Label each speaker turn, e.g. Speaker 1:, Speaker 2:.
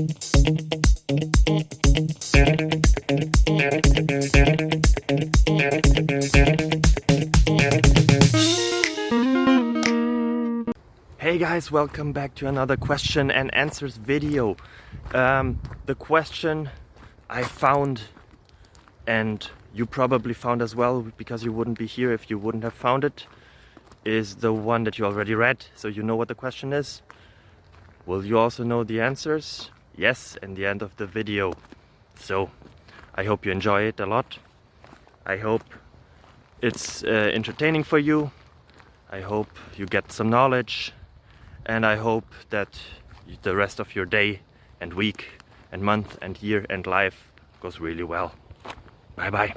Speaker 1: Hey guys, welcome back to another question and answers video. The question I found, and you probably found as well because you wouldn't be here if you wouldn't have found it, is the one that you already read, so you know what the question is. Will you also know the answers? Yes, in the end of the video. So I hope you enjoy it a lot. I hope it's entertaining for you. I hope you get some knowledge. And I hope that the rest of your day and week and month and year and life goes really well. Bye bye.